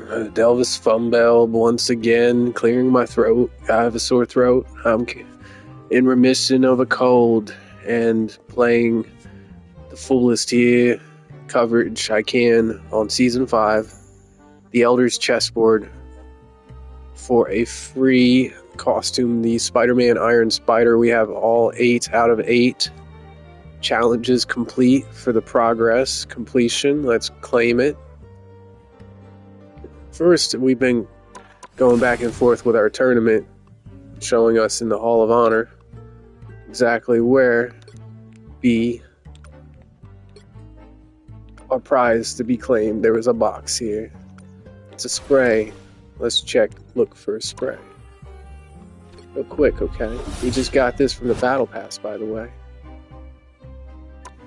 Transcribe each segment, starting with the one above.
Delvis Fumbell once again, clearing my throat. I have a sore throat. I'm in remission of a cold and playing the fullest here coverage I can on Season 5, The Elder's Chessboard, for a free costume, the Spider-Man Iron Spider. We have all 8 out of 8 challenges complete for the progress completion. Let's claim it. First, we've been going back and forth with our tournament, showing us in the Hall of Honor exactly where be our prize to be claimed. There was a box here. It's a spray. Let's look for a spray. Real quick, okay? We just got this from the Battle Pass, by the way.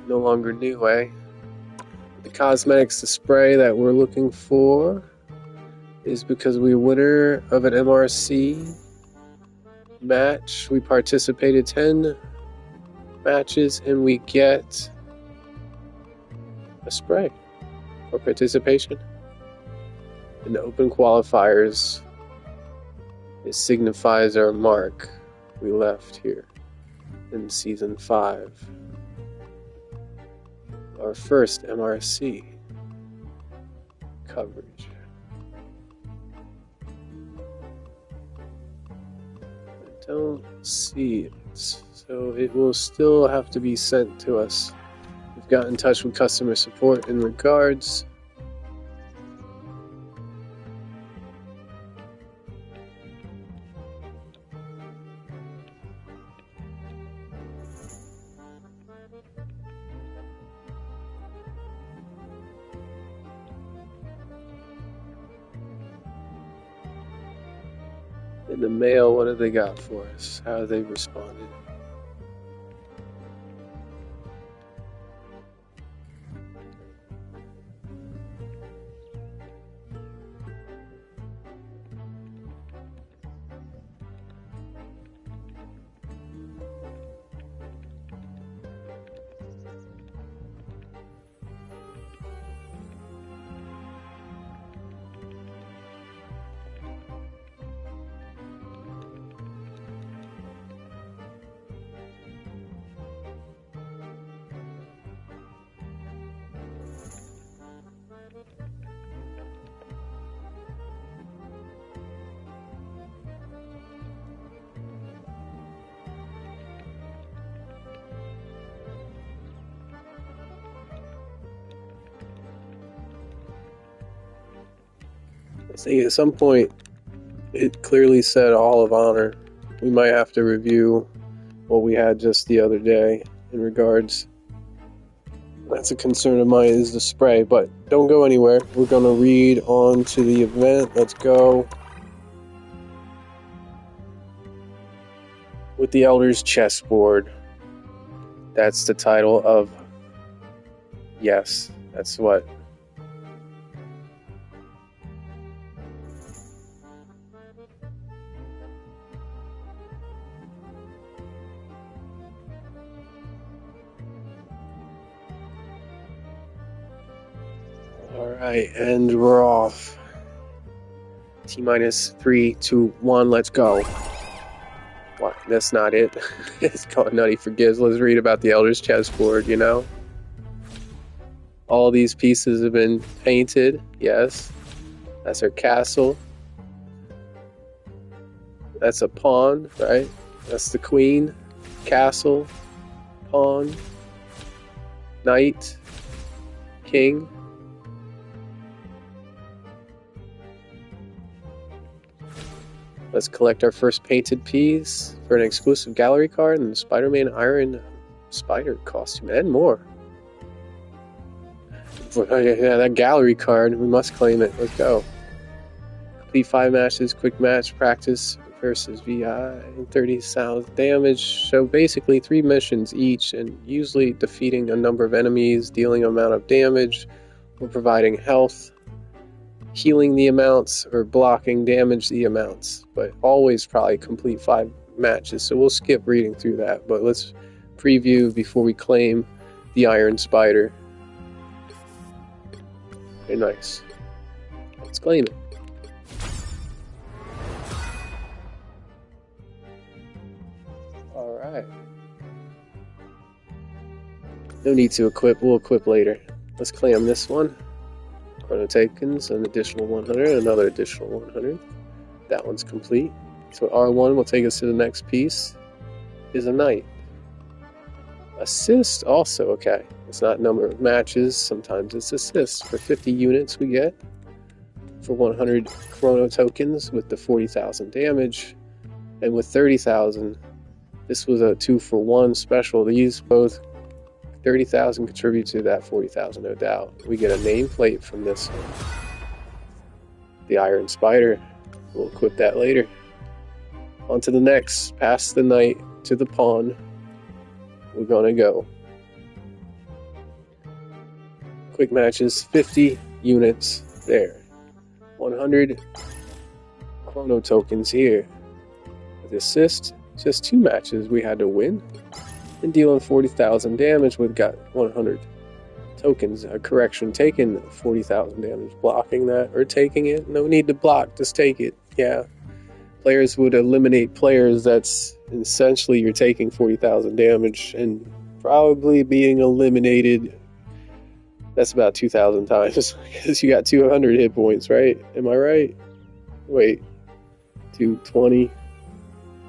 No longer new, eh? The cosmetics, the spray that we're looking for is because we're winner of an MRC match. We participated 10 matches and we get a spray for participation. In the open qualifiers, it signifies our mark we left here in Season 5. Our first MRC coverage. I don't see it, so it will still have to be sent to us. We've got in touch with customer support in regards. In the mail, what have they got for us? How have they responded? I think at some point it clearly said Hall of Honor. We might have to review what we had just the other day in regards. That's a concern of mine, is the spray, but don't go anywhere. We're going to read on to the event. Let's go. With the Elder's Chessboard. That's the title of... Yes, that's what... Alright, and we're off. T-minus 3, 2, 1, let's go. What? That's not it. It's called Nutty Forgives. Let's read about the Elder's Chessboard, you know? All these pieces have been painted, yes. That's her castle. That's a pawn, right? That's the queen. Castle. Pawn. Knight. King. Let's collect our first painted piece for an exclusive gallery card and the Spider-Man Iron Spider costume and more. Yeah, that gallery card, we must claim it. Let's go. Complete 5 matches, quick match, practice versus VI, 30,000 damage. So basically 3 missions each, and usually defeating a number of enemies, dealing an amount of damage, or providing health. Healing the amounts or blocking damage the amounts, but always probably complete 5 matches, so we'll skip reading through that, but let's preview before we claim the Iron Spider. Very nice. Let's claim it. No need to equip, we'll equip later. Let's claim this one. Chrono tokens, an additional 100, another additional 100. That one's complete. So R1 will take us to the next piece, is a knight. Assist also, okay. It's not number of matches, sometimes it's assists. For 50 units we get. For 100 chrono tokens with the 40,000 damage. And with 30,000, this was a 2-for-1 special. These both 30,000 contribute to that 40,000, no doubt. We get a nameplate from this one. The Iron Spider. We'll equip that later. On to the next. Past the knight to the pawn. We're gonna go. Quick matches, 50 units there. 100 chrono tokens here. With assist, just 2 matches we had to win. And dealing 40,000 damage, we've got 100 tokens. A correction, taking 40,000 damage. Blocking that, or taking it. No need to block, just take it. Yeah. Players would eliminate players that's essentially you're taking 40,000 damage and probably being eliminated. That's about 2,000 times because you got 200 hit points, right? Am I right? Wait, 220,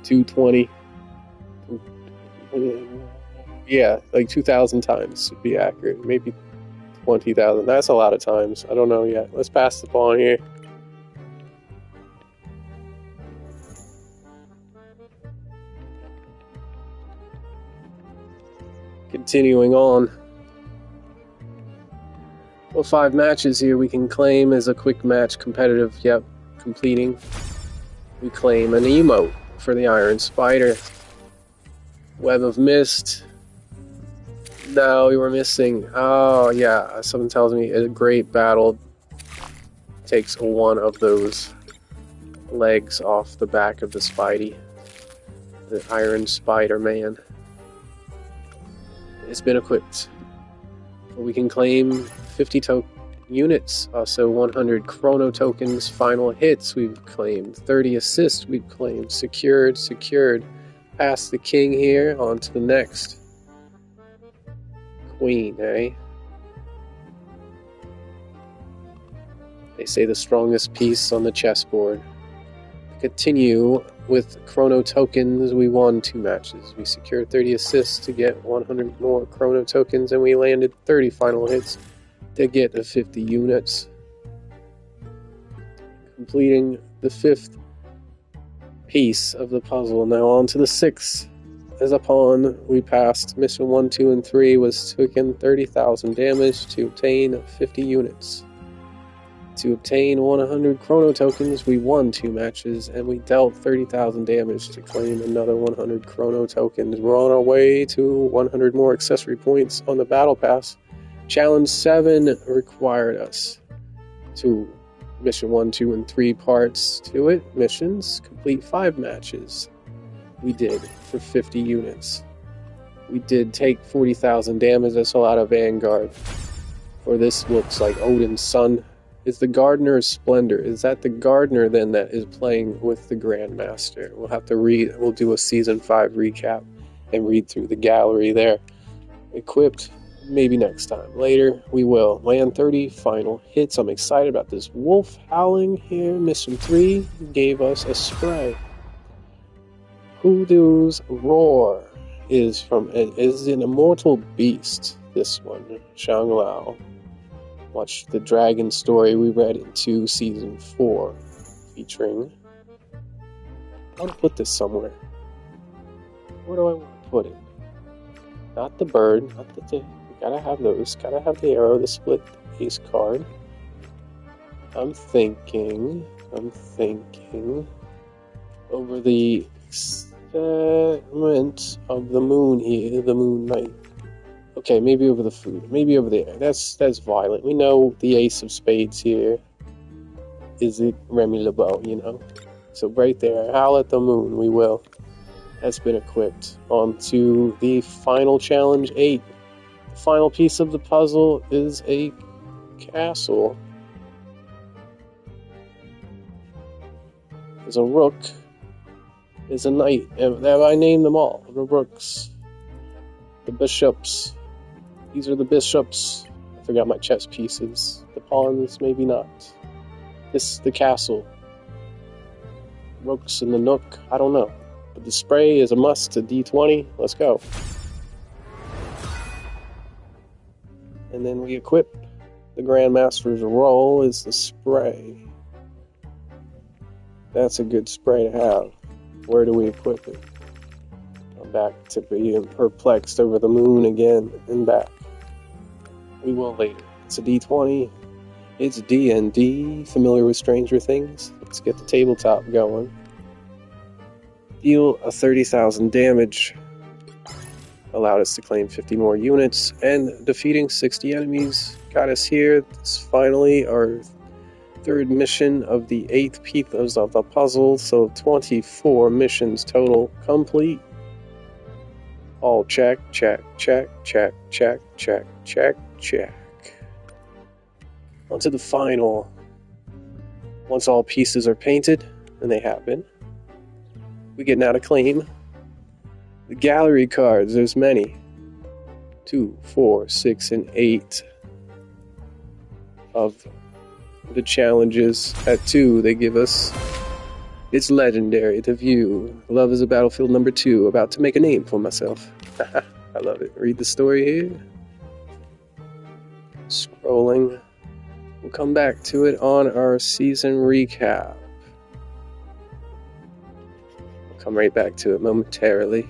220. Yeah, like 2,000 times to be accurate. Maybe 20,000. That's a lot of times. I don't know yet. Let's pass the pawn here. Continuing on. Well, 5 matches here we can claim as a quick match competitive. Yep, completing. We claim an emote for the Iron Spider. Web of Mist. No, we were missing. Oh, yeah. Something tells me a great battle takes one of those legs off the back of the Spidey. The Iron Spider-Man. It's been equipped. We can claim 50 units, also 100 chrono tokens, final hits we've claimed, 30 assists we've claimed, secured. Past the king here, on to the next. Queen, eh? They say the strongest piece on the chessboard. Continue with chrono tokens. We won 2 matches. We secured 30 assists to get 100 more chrono tokens, and we landed 30 final hits to get the 50 units. Completing the 5th piece of the puzzle. Now on to the 6th. As a pawn, we passed mission 1, 2, and 3 was taking 30,000 damage to obtain 50 units. To obtain 100 chrono tokens, we won 2 matches, and we dealt 30,000 damage to claim another 100 chrono tokens. We're on our way to 100 more accessory points on the battle pass. Challenge 7 required us to mission 1, 2, and 3 parts to it. Missions, complete 5 matches. We did for 50 units. We did take 40,000 damage. That's a lot of Vanguard. Or this looks like Odin's son. Is the Gardener's Splendor? Is that the Gardener then that is playing with the Grandmaster? We'll have to read. We'll do a Season 5 recap and read through the gallery there. Equipped, maybe next time. Later, we will. Land 30 final hits. I'm excited about this. Wolf howling here. Mission 3 gave us a spray. Hoodoo's Roar is an immortal beast, this one. Shang Lao. Watch the dragon story we read into Season 4, featuring... I want to put this somewhere. Where do I want to put it? Not the bird, not the... Gotta have those. Gotta have the arrow, the split ace card. I'm thinking... over the segment of the moon here, the Moon Knight. Okay, maybe over the food. Maybe over there. That's violent. We know the ace of spades here is it Remy LeBeau, you know? So right there, howl at the moon, we will. That's been equipped. On to the final challenge 8. The final piece of the puzzle is a castle. There's a rook. There's a knight. I named them all. The rooks. The bishops. These are the bishops. I forgot my chess pieces. The pawns, maybe not. This, the castle. Rooks in the nook, I don't know. But the spray is a must to D20. Let's go. And then we equip. The Grandmaster's role is the spray. That's a good spray to have. Where do we equip it? I'm back to being perplexed over the moon again and back. We will later. It's a D20. It's D&D. Familiar with Stranger Things? Let's get the tabletop going. Deal a 30,000 damage. Allowed us to claim 50 more units. And defeating 60 enemies got us here. This is finally our third mission of the 8th piece of the puzzle. So 24 missions total complete. All check, check, check, check, check, check, check, check. On to the final. Once all pieces are painted, and they have been, we get now to claim the gallery cards. There's many. 2, 4, 6, and 8 of the challenges. At 2, they give us it's legendary to view. Love is a battlefield number 2. About to make a name for myself. I love it. Read the story here. Scrolling. We'll come back to it on our season recap. We'll come right back to it momentarily.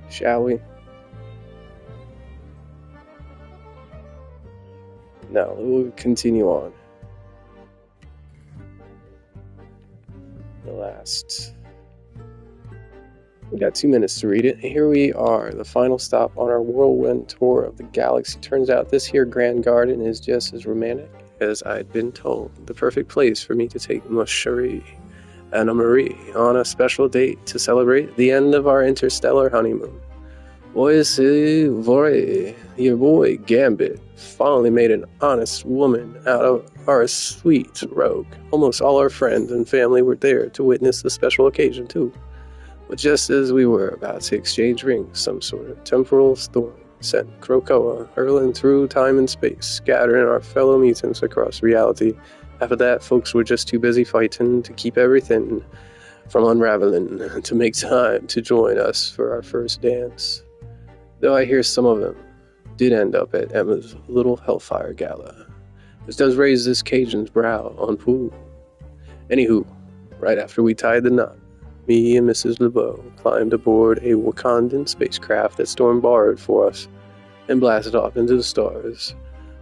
Shall we? No, we'll continue on. The last. We got 2 minutes to read it. Here we are, the final stop on our whirlwind tour of the galaxy. Turns out this here Grand Garden is just as romantic as I'd been told. The perfect place for me to take Ma Cherie Anna Marie on a special date to celebrate the end of our interstellar honeymoon. Your boy Gambit finally made an honest woman out of our sweet rogue. Almost all our friends and family were there to witness the special occasion too. But just as we were about to exchange rings, some sort of temporal storm sent Krakoa hurling through time and space, scattering our fellow mutants across reality. After that, folks were just too busy fighting to keep everything from unraveling to make time to join us for our first dance. Though I hear some of them did end up at Emma's little Hellfire Gala. This does raise this Cajun's brow on pool. Anywho, right after we tied the knot, me and Mrs. LeBeau climbed aboard a Wakandan spacecraft that Storm borrowed for us and blasted off into the stars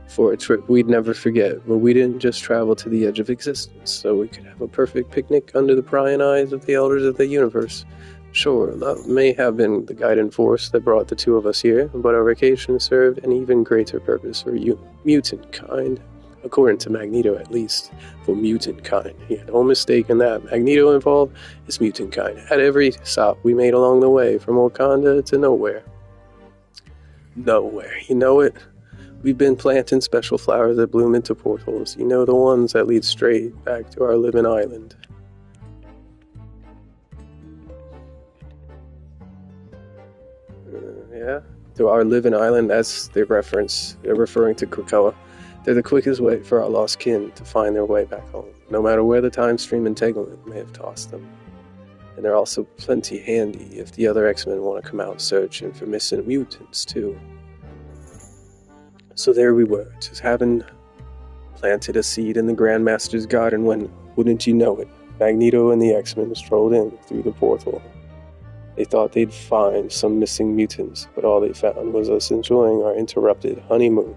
for a trip we'd never forget, but we didn't just travel to the edge of existence so we could have a perfect picnic under the prying eyes of the elders of the universe. Sure, love may have been the guiding force that brought the two of us here, but our vacation served an even greater purpose for mutant kind. According to Magneto, at least, for mutant kind. He had no mistake in that. Magneto involved is mutant kind. At every stop we made along the way, from Wakanda to nowhere. Nowhere. You know it? We've been planting special flowers that bloom into portals. You know, the ones that lead straight back to our living island. Yeah? To our living island, that's their reference. They're referring to Krakoa. They're the quickest way for our lost kin to find their way back home, no matter where the time stream entanglement may have tossed them. And they're also plenty handy if the other X-Men want to come out searching for missing mutants, too. So there we were, just having planted a seed in the Grandmaster's garden when, wouldn't you know it, Magneto and the X-Men strolled in through the portal. They thought they'd find some missing mutants, but all they found was us enjoying our interrupted honeymoon.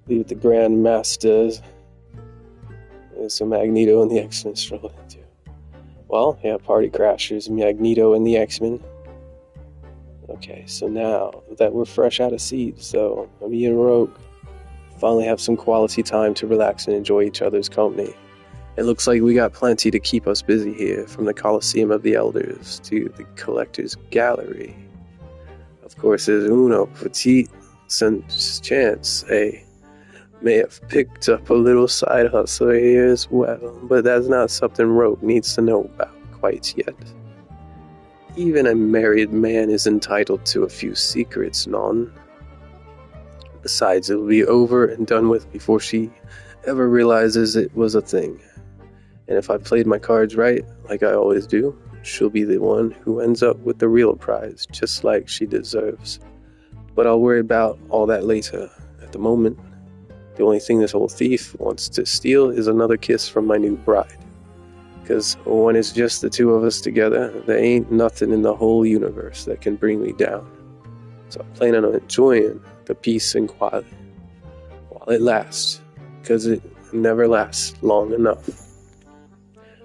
Leave the Grandmasters. So Magneto and the X-Men strolled into. Well, yeah, party crashers, Magneto and the X-Men. Okay, so now that we're fresh out of seed, so me and Rogue finally have some quality time to relax and enjoy each other's company. It looks like we got plenty to keep us busy here, from the Coliseum of the Elders to the Collector's Gallery. Of course, there's uno petite chance, may have picked up a little side hustle here as well, but that's not something Rogue needs to know about quite yet. Even a married man is entitled to a few secrets, non. Besides, it will be over and done with before she ever realizes it was a thing. And if I played my cards right, like I always do, she'll be the one who ends up with the real prize, just like she deserves. But I'll worry about all that later. At the moment, the only thing this old thief wants to steal is another kiss from my new bride. Because when it's just the two of us together, there ain't nothing in the whole universe that can bring me down. So I plan on enjoying the peace and quiet while it lasts, because it never lasts long enough.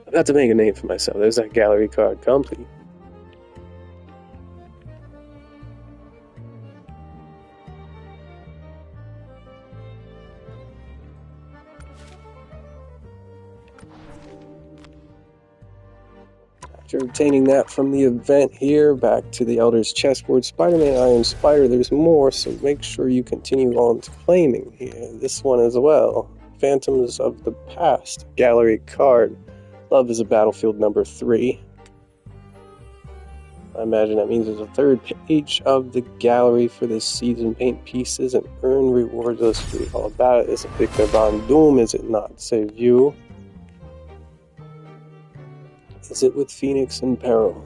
I've got to make a name for myself. There's that gallery card complete. After obtaining that from the event here, back to the Elder's Chessboard. Spider-Man, I am Spider. There's more, so make sure you continue on to claiming here. This one as well. Phantoms of the Past. Gallery card. Love is a battlefield number 3. I imagine that means there's a third page of the gallery for this season. Paint pieces and earn rewards. Let's read all about it. It's a Victor Von Doom, is it not? Save you. Is it with Phoenix in peril?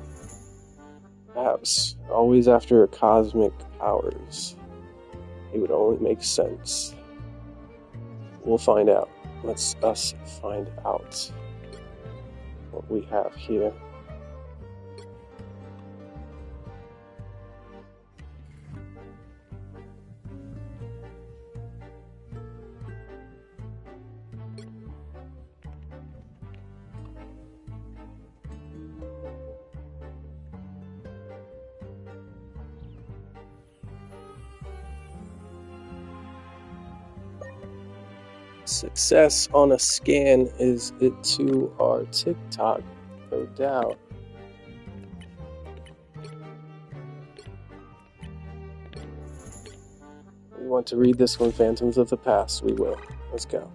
Perhaps. Always after cosmic powers. It would only make sense. We'll find out. Let's us find out what we have here. Success on a scan is it to our TikTok, no doubt. We want to read this one, Phantoms of the Past. We will. Let's go.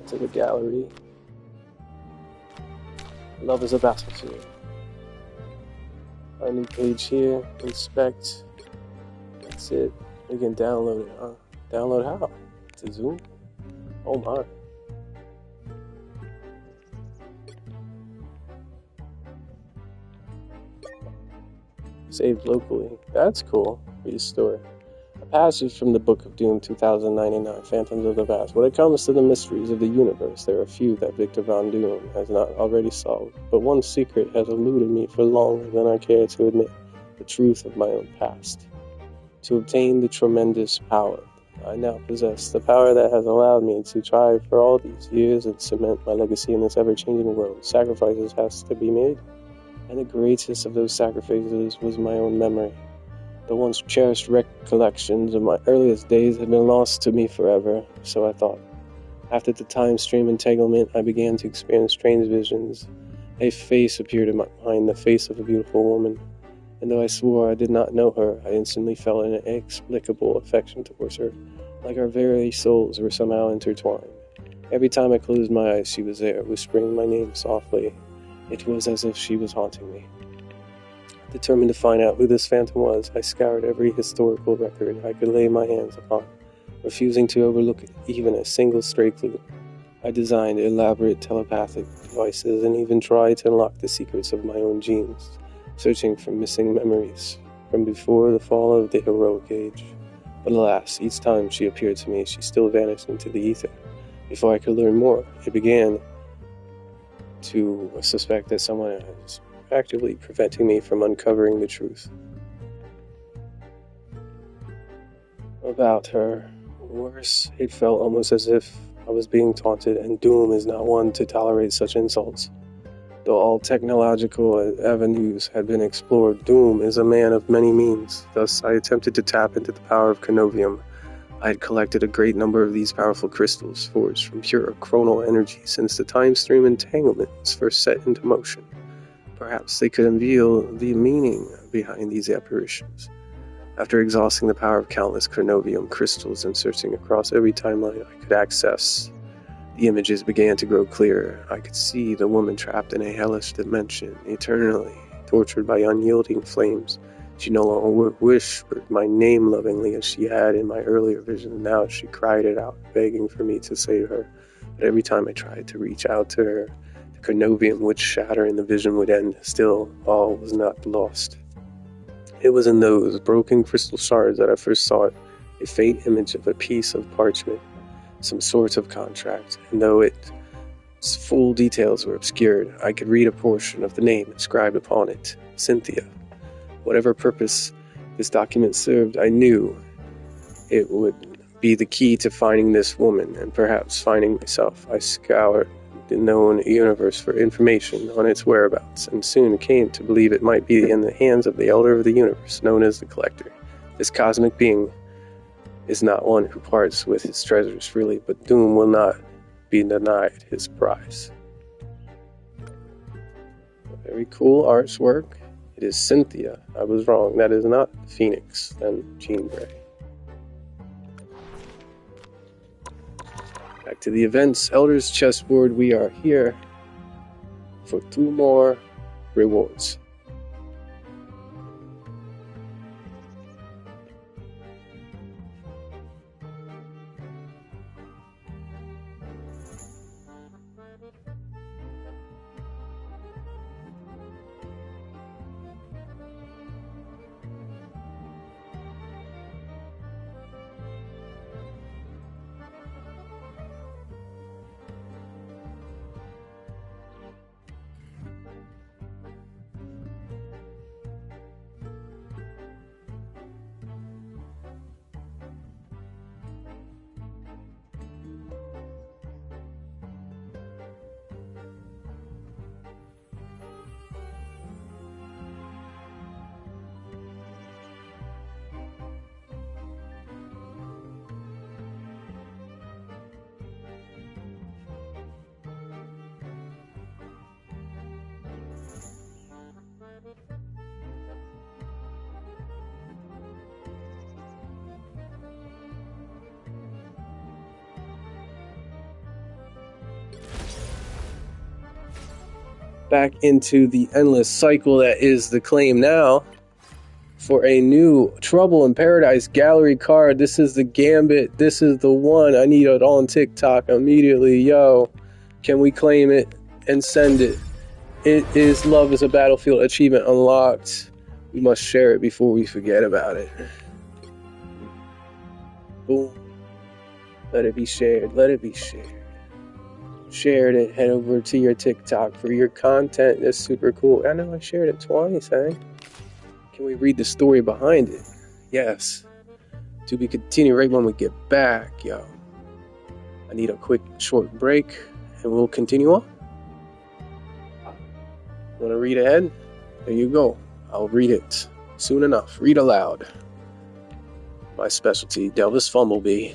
To the gallery. Love is a battlefield. A new page here. Inspect. That's it. We can download it, huh? Download how? To Zoom? Oh my. Saved locally. That's cool. Read a story. A passage from the Book of Doom 2099, Phantoms of the Past. When it comes to the mysteries of the universe, there are few that Victor Von Doom has not already solved. But one secret has eluded me for longer than I care to admit. The truth of my own past. To obtain the tremendous power I now possess, the power that has allowed me to try for all these years and cement my legacy in this ever-changing world. Sacrifices has to be made, and the greatest of those sacrifices was my own memory. The once cherished recollections of my earliest days had been lost to me forever, so I thought. After the time stream entanglement, I began to experience strange visions. A face appeared in my mind, the face of a beautiful woman. And though I swore I did not know her, I instantly felt an inexplicable affection towards her, like our very souls were somehow intertwined. Every time I closed my eyes, she was there, whispering my name softly. It was as if she was haunting me. Determined to find out who this phantom was, I scoured every historical record I could lay my hands upon, refusing to overlook even a single stray clue. I designed elaborate telepathic devices and even tried to unlock the secrets of my own genes, searching for missing memories from before the fall of the heroic age. But alas, each time she appeared to me, she still vanished into the ether. Before I could learn more, I began to suspect that someone was actively preventing me from uncovering the truth about her. Worse, it felt almost as if I was being taunted, and Doom is not one to tolerate such insults. Though all technological avenues had been explored, Doom is a man of many means. Thus, I attempted to tap into the power of Carnovium. I had collected a great number of these powerful crystals, forged from pure chronal energy since the time stream entanglement was first set into motion. Perhaps they could unveil the meaning behind these apparitions. After exhausting the power of countless Carnovium crystals and searching across every timeline I could access, The images began to grow clearer. I could see the woman trapped in a hellish dimension, eternally tortured by unyielding flames. She no longer whispered my name lovingly as she had in my earlier vision. Now she cried it out, begging for me to save her. But every time I tried to reach out to her, the Carnovium would shatter and the vision would end. Still, all was not lost. It was in those broken crystal shards that I first saw it, a faint image of a piece of parchment, some sort of contract, and though its full details were obscured, I could read a portion of the name inscribed upon it, Cynthia. Whatever purpose this document served, I knew it would be the key to finding this woman, and perhaps finding myself. I scoured the known universe for information on its whereabouts, and soon came to believe it might be in the hands of the Elder of the Universe, known as the Collector. This cosmic being is not one who parts with his treasures freely, but doom will not be denied his prize. Very cool artwork. It is Cynthia. I was wrong. That is not Phoenix and Jean Grey. Back to the events. Elder's Chessboard. We are here for 2 more rewards. Back into the endless cycle that is the claim now for a new Trouble in Paradise gallery card. This is the Gambit. This is the one. I need it on TikTok immediately. Yo, can we claim it and send it? It is Love is a Battlefield achievement unlocked. We must share it before we forget about it. Boom. Let it be shared. Let it be shared. Shared it, head over to your TikTok for your content. That's super cool. I know I shared it twice, eh? Can we read the story behind it? Yes. To be continued right when we get back, yo. I need a quick short break and we'll continue on. Want to read ahead? There you go. I'll read it soon enough. Read aloud. My specialty, Delvis Fumblebee.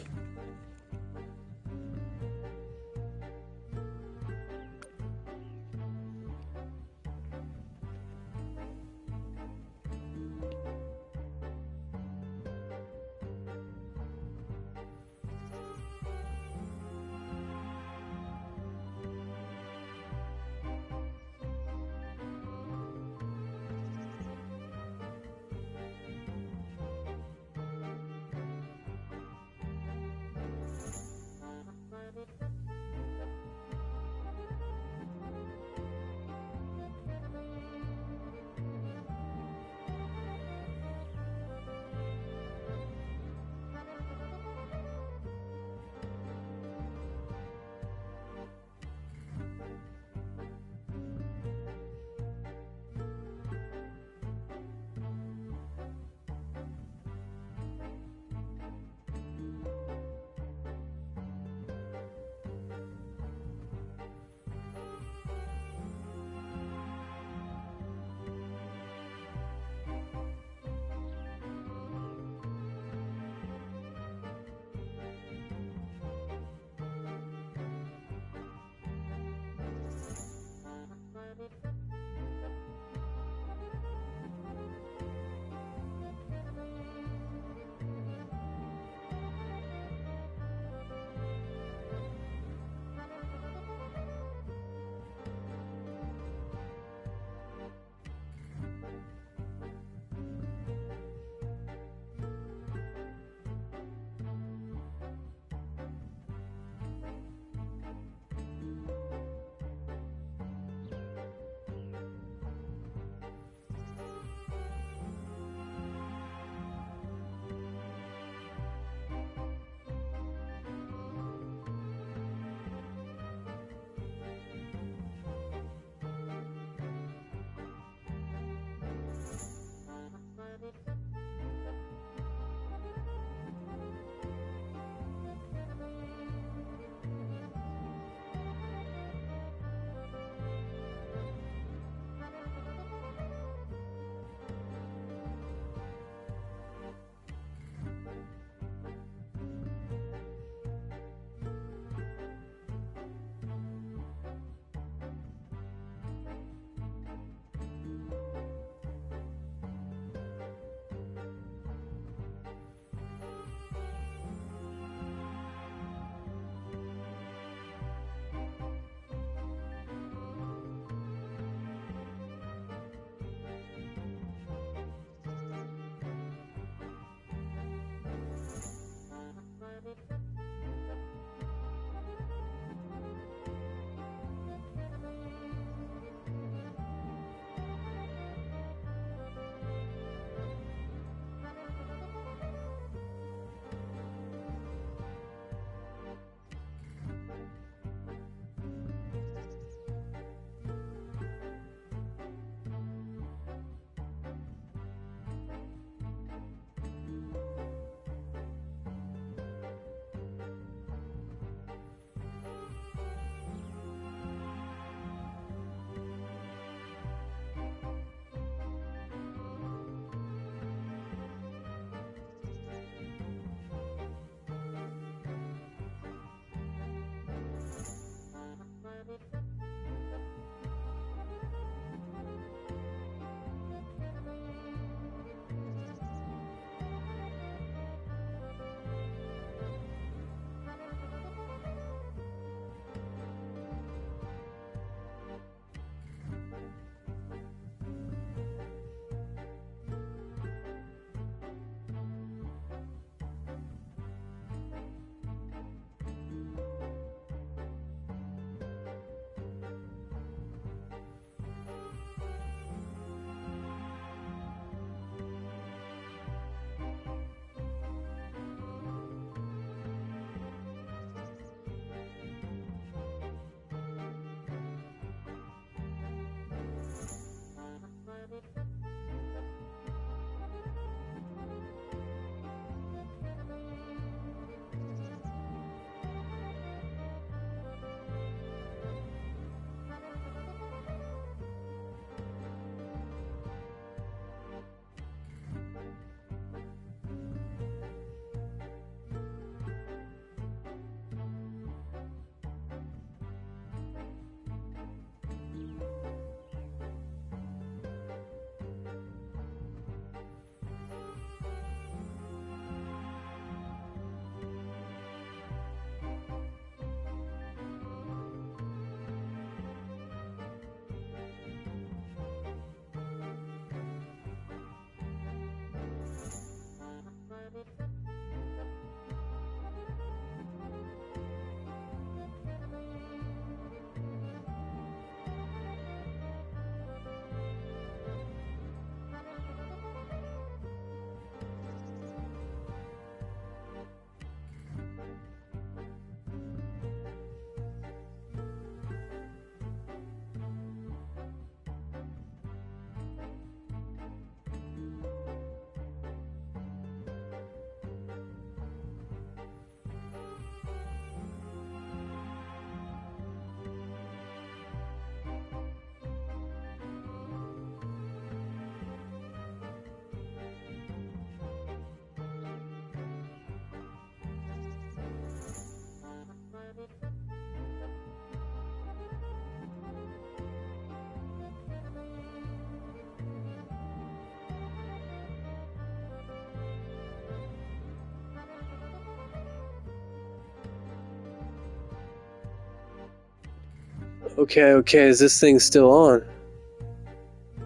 Okay, is this thing still on?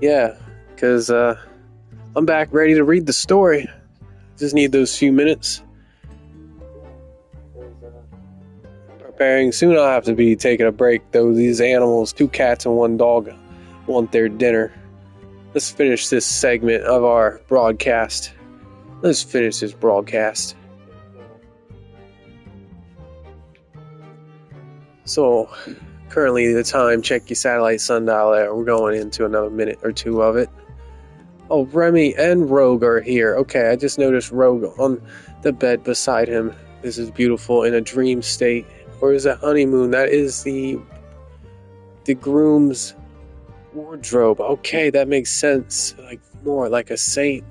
Yeah, because I'm back ready to read the story. Just need those few minutes. Preparing. Soon I'll have to be taking a break, though. These animals, 2 cats and 1 dog, want their dinner. Let's finish this segment of our broadcast. Let's finish this broadcast. So, currently the time, check your satellite sundial there. We're going into another minute or 2 of it. Oh, Remy and Rogue are here. Okay, I just noticed Rogue on the bed beside him. This is beautiful, in a dream state. Or is it honeymoon? That is the groom's wardrobe. Okay, that makes sense. Like more like a saint.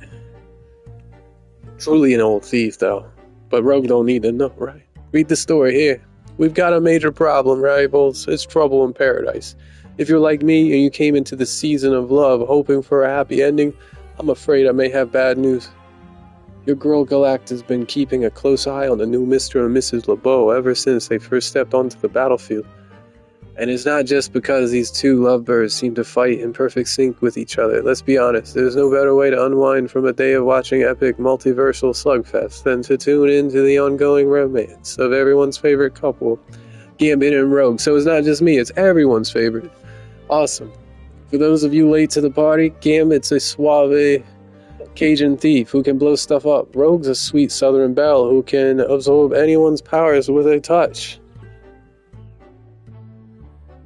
Truly an old thief, though. But Rogue don't need to know, right? Read the story here. We've got a major problem, rivals. It's trouble in paradise. If you're like me and you came into the season of love hoping for a happy ending, I'm afraid I may have bad news. Your girl Galacta's been keeping a close eye on the new Mr. and Mrs. LeBeau ever since they first stepped onto the battlefield. And it's not just because these 2 lovebirds seem to fight in perfect sync with each other. Let's be honest, there's no better way to unwind from a day of watching epic multiversal slugfest than to tune into the ongoing romance of everyone's favorite couple, Gambit and Rogue. So it's not just me, it's everyone's favorite. Awesome. For those of you late to the party, Gambit's a suave Cajun thief who can blow stuff up. Rogue's a sweet southern belle who can absorb anyone's powers with a touch.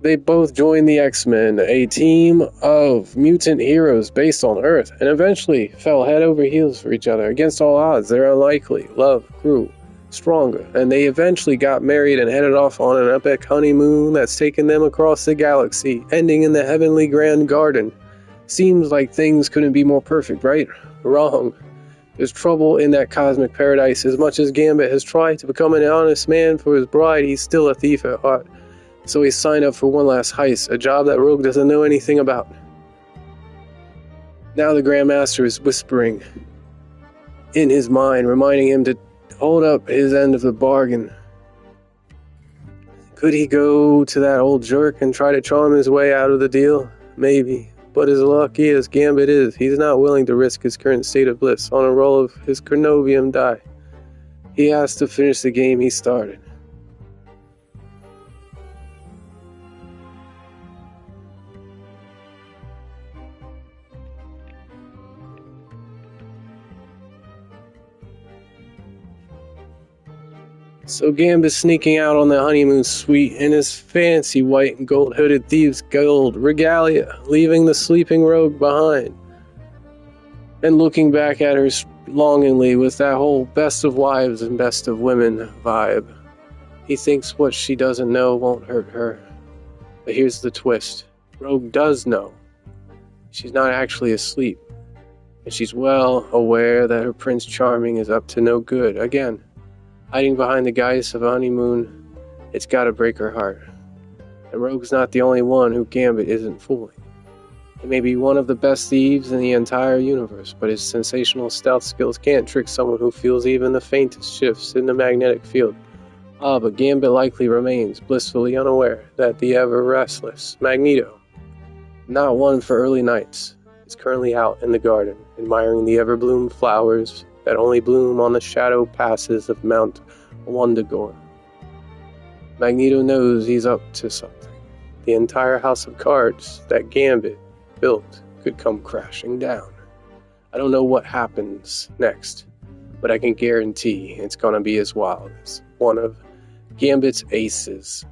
They both joined the X-Men, a team of mutant heroes based on Earth, and eventually fell head over heels for each other. Against all odds, they're unlikely. Love grew stronger, and they eventually got married and headed off on an epic honeymoon that's taken them across the galaxy, ending in the Heavenly Grand Garden. Seems like things couldn't be more perfect, right? Wrong. There's trouble in that cosmic paradise. As much as Gambit has tried to become an honest man for his bride, he's still a thief at heart. So he signed up for one last heist, a job that Rogue doesn't know anything about. Now the Grandmaster is whispering in his mind, reminding him to hold up his end of the bargain. Could he go to that old jerk and try to charm his way out of the deal? Maybe. But as lucky as Gambit is, he's not willing to risk his current state of bliss on a roll of his Chronovium die. He has to finish the game he started. So Gambit's sneaking out on the honeymoon suite in his fancy white and gold hooded thieves' gold regalia, leaving the sleeping Rogue behind, and looking back at her longingly with that whole best of wives and best of women vibe. He thinks what she doesn't know won't hurt her. But here's the twist. Rogue does know. She's not actually asleep, and she's well aware that her Prince Charming is up to no good. Again, hiding behind the guise of a honeymoon, it's gotta break her heart. And Rogue's not the only one who Gambit isn't fooling. He may be one of the best thieves in the entire universe, but his sensational stealth skills can't trick someone who feels even the faintest shifts in the magnetic field. But Gambit likely remains blissfully unaware that the ever-restless Magneto, not one for early nights, is currently out in the garden, admiring the ever-bloom flowers that only bloom on the shadow passes of Mount Wundagore. Magneto knows he's up to something. The entire house of cards that Gambit built could come crashing down. I don't know what happens next, but I can guarantee it's gonna be as wild as one of Gambit's aces.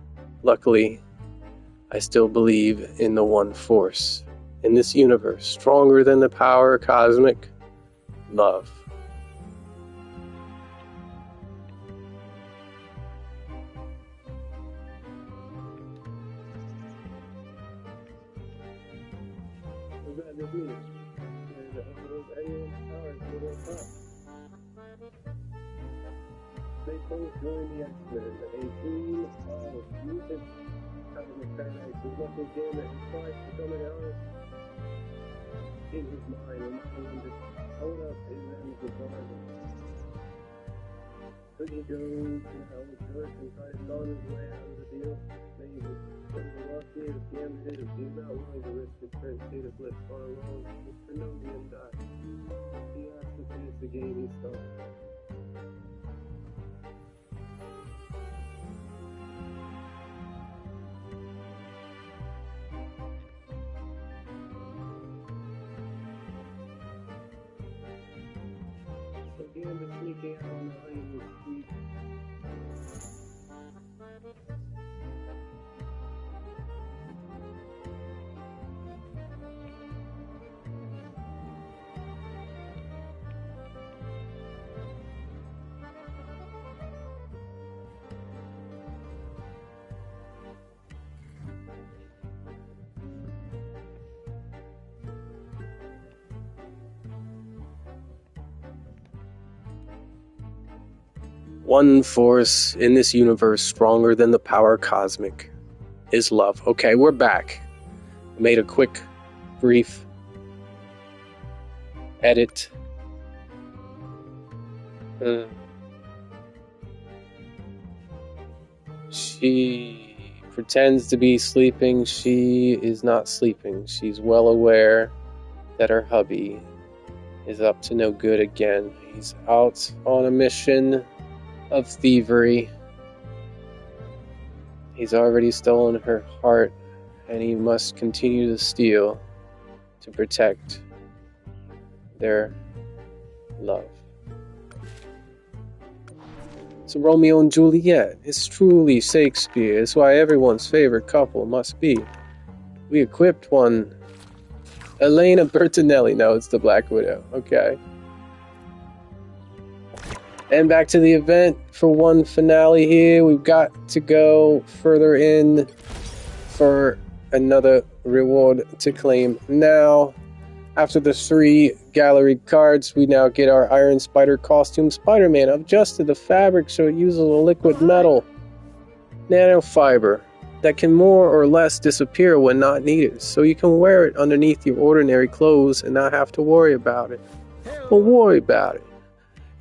Luckily, I still believe in the one force in this universe, stronger than the power of cosmic love. They both joined the X-Men, a team of mutant cosmic paradise. As much as Gambit has tried to become an honest in his mind, reminding him to hold up his end of the bargain. Could he go to hell with Earth and try to sell his way out of the deal? Maybe. But the lucky is gambit if he's not willing to risk his current state of bliss far alone. Mr. Novian died. He has to finish the game he started. Again, the sneaking out on the honeymoon suite. One force in this universe stronger than the power cosmic is love. Okay, we're back. Made a quick, brief edit. She pretends to be sleeping. She is not sleeping. She's well aware that her hubby is up to no good again. He's out on a mission of thievery. He's already stolen her heart, and he must continue to steal to protect their love. So Romeo and Juliet is truly Shakespeare. It's why everyone's favorite couple must be. We equipped one. Elena Bertinelli. No, it's the Black Widow. Okay. And back to the event for one finale here. We've got to go further in for another reward to claim now. After the 3 gallery cards, we now get our Iron Spider costume. Spider-Man. I've adjusted the fabric so it uses a liquid metal nanofiber that can more or less disappear when not needed. So you can wear it underneath your ordinary clothes and not have to worry about it. Well, worry about it.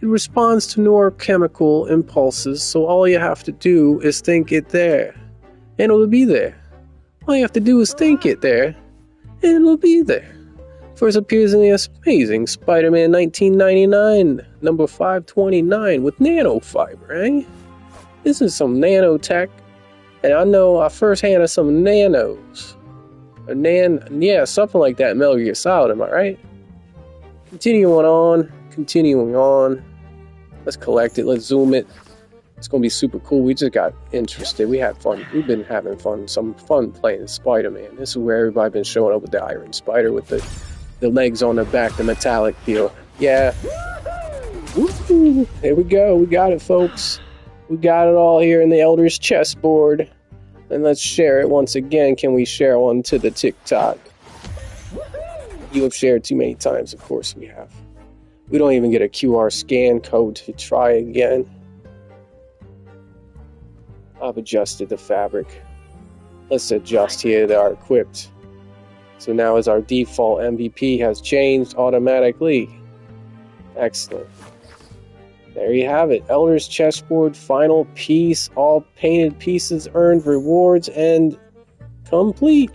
It responds to neurochemical impulses, so all you have to do is think it there, and it'll be there. All you have to do is think it there, and it'll be there. First appears in the amazing Spider-Man 1999, number 529, with nanofiber, eh? This is some nanotech, and I know firsthand of some nanos. Yeah, something like that in Metal Gear Solid, am I right? Continuing on. Let's collect it. Let's zoom it. It's going to be super cool. We just got interested. We had fun. We've been having fun. Some fun playing Spider-Man. This is where everybody been showing up with the Iron Spider with the legs on the back, the metallic deal. Yeah. Woo! Here we go. We got it, folks. We got it all here in the Elder's chessboard. And let's share it once again. Can we share one to the TikTok? You have shared too many times. Of course we have. We don't even get a QR scan code to try again. I've adjusted the fabric. Let's adjust here that are equipped. So now as our default MVP has changed automatically. Excellent. There you have it. Elder's chessboard, final piece, all painted pieces, earned rewards, and complete.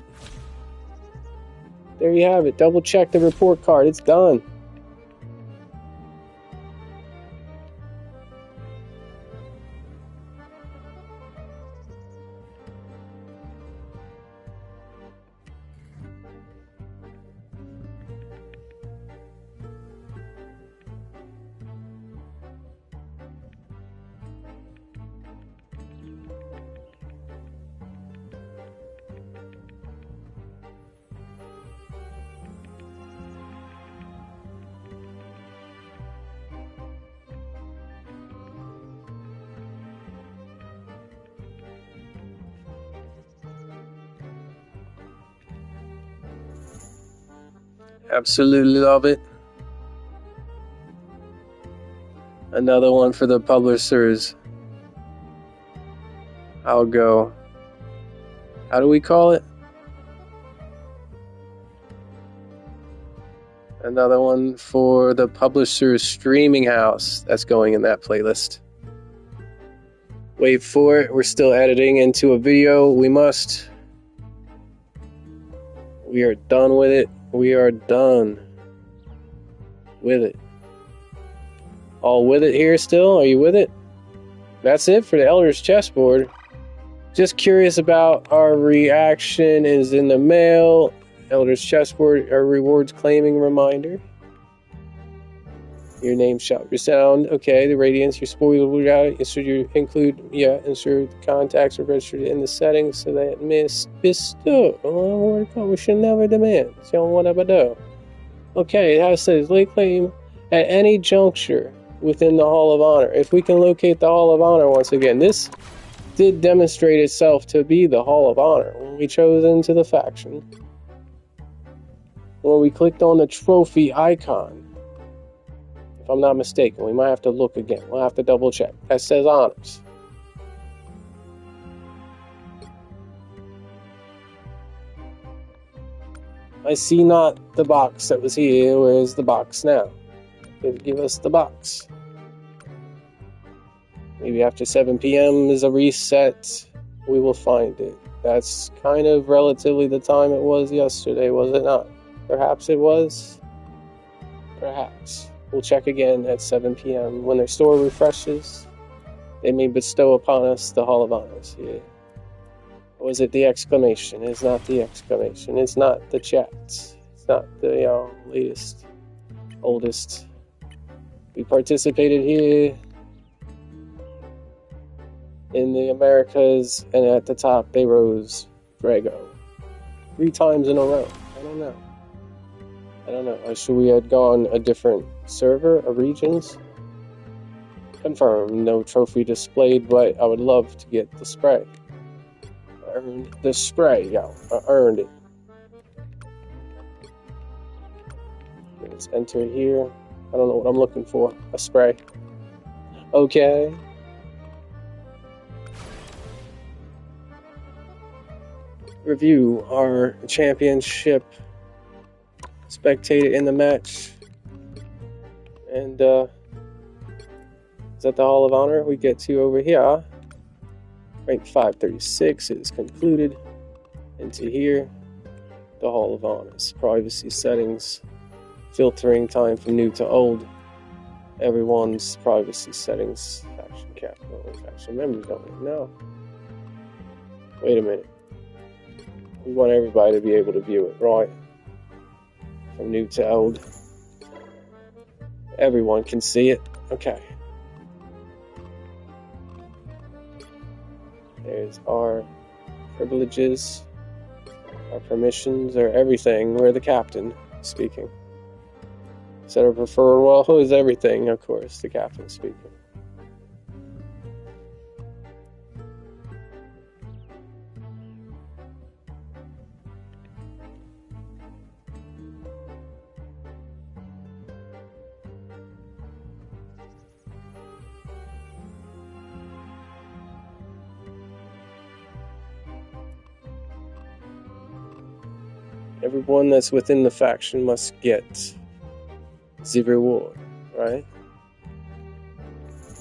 There you have it. Double check the report card. It's done. Absolutely love it. Another one for the publishers. I'll go. How do we call it? Another one for the publisher's streaming house. That's going in that playlist. Wait for it. We're still editing into a video. We are done with it. We are done with it. All with it here still? Are you with it? That's it for the Elders Chessboard. Just curious about our reaction is in the mail. Elders Chessboard, our rewards claiming reminder. Your name, shout, your sound. Okay, the radiance, your spoiler reality. Insert your include, insert the contacts are registered in the settings so that bestow. We should never demand. So whatever do. Okay, it has says lay claim at any juncture within the Hall of Honor. If we can locate the Hall of Honor once again, this did demonstrate itself to be the Hall of Honor when we chose into the faction. When we clicked on the trophy icon. If I'm not mistaken, we might have to look again. We'll have to double check. That says honors. I see not the box that was here. Where is the box now? Give us the box. Maybe after 7 p.m. is a reset. We will find it. That's kind of relatively the time it was yesterday, was it not? Perhaps it was. Perhaps. We'll check again at 7 p.m. When their store refreshes, they may bestow upon us the Hall of Honors. Yeah. Or is it the exclamation? It's not the exclamation. It's not the chats. It's not the latest, oldest. We participated here in the Americas, and at the top they rose Drago 3 times in a row. I don't know. Should we have gone a different server or regions? Confirm. No trophy displayed, but I would love to get the spray. I earned the spray, yo. I earned it. Let's enter here. I don't know what I'm looking for. A spray. Okay. Review our championship. Spectated in the match. And is that the Hall of Honor we get to over here? Rank 536 is concluded. Into here, the Hall of Honors. Privacy settings. Filtering time from new to old. Everyone's privacy settings. Faction capital. Faction members don't even know. Wait a minute. We want everybody to be able to view it, right? From new to old. Everyone can see it. Okay. There's our privileges, our permissions, or everything. We're the captain speaking. Set our preferred, well, who is everything? Of course, the captain speaking. Everyone that's within the faction must get the reward, right?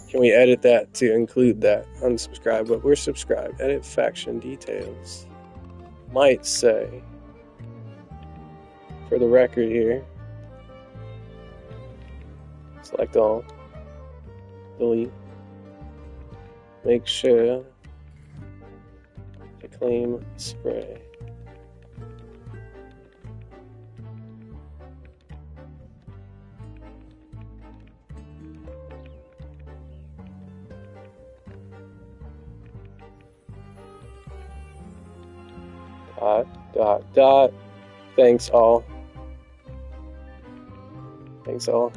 Can we edit that to include that? Unsubscribe, but we're subscribed. Edit faction details. Might say, for the record here, select all, delete, make sure to claim spray. Dot. Thanks all. Thanks all.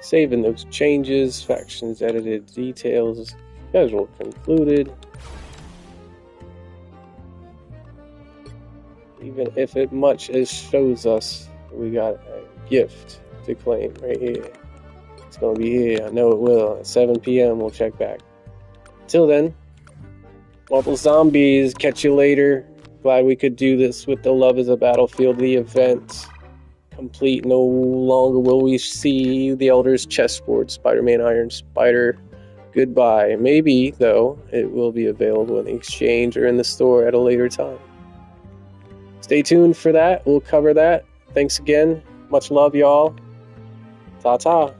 Saving those changes. Factions edited. Details. Schedule concluded. Even if it much as shows us we got a gift to claim right here. It's gonna be here. I know it will. At 7 p.m. we'll check back. Till then, Marble Zombies, catch you later. Glad we could do this with the Love is a Battlefield, the event. complete. No longer will we see the Elder's Chessboard, Spider-Man Iron Spider. Goodbye. Maybe, though, it will be available in the exchange or in the store at a later time. Stay tuned for that. We'll cover that. Thanks again. Much love, y'all. Ta-ta.